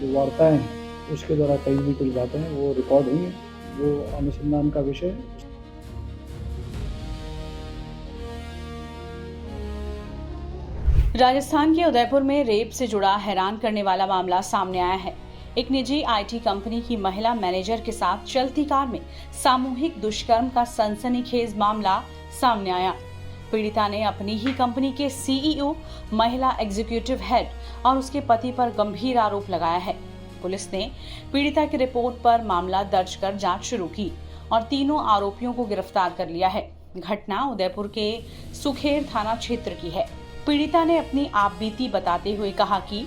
जो वार्ताएं हैं उसके द्वारा कही हुई कुछ बातें हैं वो रिकॉर्ड हुई हैं, वो अनुसंधान का विषय है। राजस्थान के उदयपुर में रेप से जुड़ा हैरान करने वाला मामला सामने आया है। एक निजी आईटी कंपनी की महिला मैनेजर के साथ चलती कार में सामूहिक दुष्कर्म का सनसनीखेज मामला सामने आया। पीड़िता ने अपनी ही कंपनी के सीईओ, महिला एग्जीक्यूटिव हेड और उसके पति पर गंभीर आरोप लगाया है। पुलिस ने पीड़िता की रिपोर्ट पर मामला दर्ज कर जांच शुरू की और तीनों आरोपियों को गिरफ्तार कर लिया है। घटना उदयपुर के सुखेर थाना क्षेत्र की है। पीड़िता ने अपनी आपबीती बताते हुए कहा कि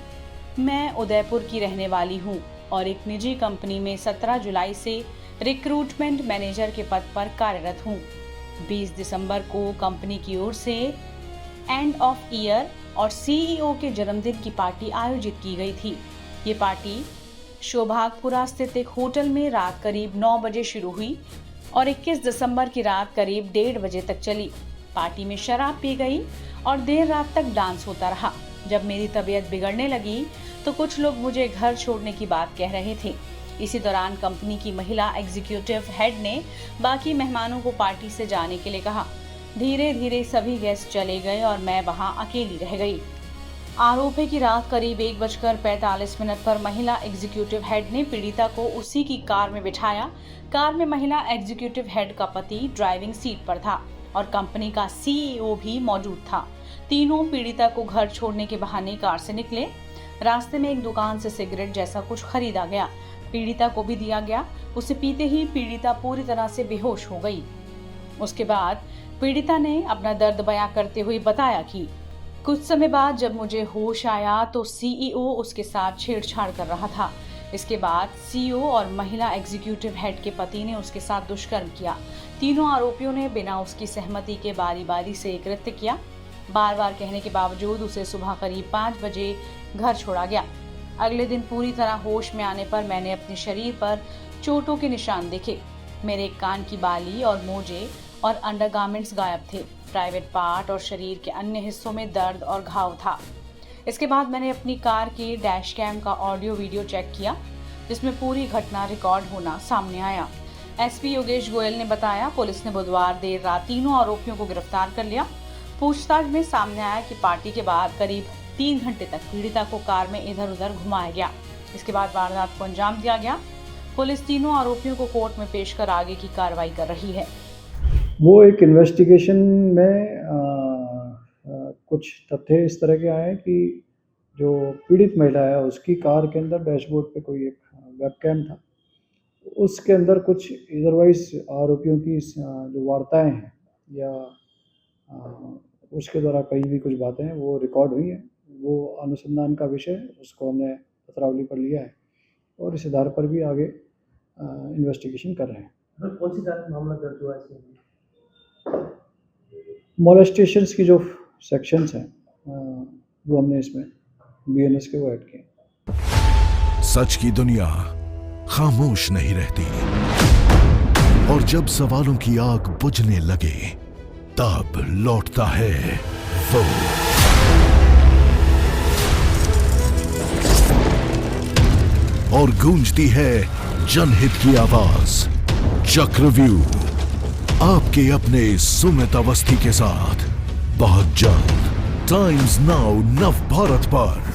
मैं उदयपुर की रहने वाली हूं और एक निजी कंपनी में 17 जुलाई से रिक्रूटमेंट मैनेजर के पद पर कार्यरत हूं। 20 दिसंबर को कंपनी की ओर से एंड ऑफ ईयर और सीईओ के जन्मदिन की पार्टी आयोजित की गई थी। ये पार्टी शोभागपुरा स्थित एक होटल में रात करीब 9 बजे शुरू हुई और 21 दिसंबर की रात करीब 1:30 बजे तक चली। पार्टी में शराब पी गई और देर रात तक डांस होता रहा। जब मेरी तबीयत बिगड़ने लगी तो कुछ लोग मुझे घर छोड़ने की बात कह रहे थे। इसी दौरान कंपनी की महिला एग्जीक्यूटिव हेड ने बाकी मेहमानों को पार्टी से जाने के लिए कहा। धीरे धीरे सभी गेस्ट चले गए और मैं वहां अकेली रह गई। आरोप है कि रात करीब 1:45 पर महिला एग्जीक्यूटिव हेड ने पीड़िता को उसी की कार में बिठाया। कार में महिला एग्जीक्यूटिव हेड का पति ड्राइविंग सीट पर था और कंपनी का सीईओ भी मौजूद था। तीनों पीड़िता को घर छोड़ने के बहाने कार से निकले। रास्ते में एक दुकान से सिगरेट जैसा कुछ खरीदा गया, पीड़िता को भी दिया गया। उसे पीते ही पीड़िता पूरी तरह से बेहोश हो गई। उसके बाद पीड़िता ने अपना दर्द बयां करते हुए बताया कि कुछ समय बाद जब मुझे होश आया तो सीईओ उसके साथ छेड़छाड़ कर रहा था। इसके बाद सीईओ और महिला एग्जीक्यूटिव हेड के पति ने उसके साथ दुष्कर्म किया। तीनों आरोपियों ने बिना उसकी सहमति के बारी बारी से कृत्य किया। बार बार कहने के बावजूद उसे सुबह करीब 5 बजे घर छोड़ा गया। अगले दिन पूरी तरह होश में आने पर मैंने अपने शरीर पर चोटों के निशान देखे। मेरे एक कान की बाली और मोजे और अंडरगारमेंट्स गायब थे। प्राइवेट पार्ट और शरीर के अन्य हिस्सों में दर्द और घाव था। इसके बाद मैंने अपनी कार की डैश कैम का ऑडियो वीडियो चेक किया, जिसमें पूरी घटना रिकॉर्ड होना सामने आया। एसपी योगेश गोयल ने बताया, पुलिस ने बुधवार देर रात तीनों आरोपियों को गिरफ्तार कर लिया। पूछताछ में सामने आया कि पार्टी के बाद करीब 3 घंटे तक पीड़िता को कार में इधर उधर घुमाया गया। इसके बाद वारदात को अंजाम दिया गया। पुलिस तीनों आरोपियों को कोर्ट में पेश कर आगे की कार्रवाई कर रही है। वो एक इन्वेस्टिगेशन में कुछ तथ्य इस तरह के आए हैं कि जो पीड़ित महिला है उसकी कार के अंदर डैशबोर्ड पे कोई एक वेबकैम था। उसके अंदर कुछ अदरवाइज आरोपियों की जो वार्ताएं हैं या उसके द्वारा कही हुई कुछ बातें हैं वो रिकॉर्ड हुई हैं, वो अनुसंधान का विषय है। उसको हमने पत्रावली पर लिया है और इस आधार पर भी आगे इन्वेस्टिगेशन कर रहे हैं। कौन सी धारा मामला दर्ज हुआ है? मोलेस्टेशंस की जो सेक्शंस हैं वो हमने इसमें बीएनएस के वो ऐड किए। सच की दुनिया खामोश नहीं रहती और जब सवालों की आग बुझने लगे तब लौटता है वो और गूंजती है जनहित की आवाज। चक्रव्यूह आपके अपने सुमित अवस्थी के साथ बहुत जल्द टाइम्स नाउ नव भारत पर।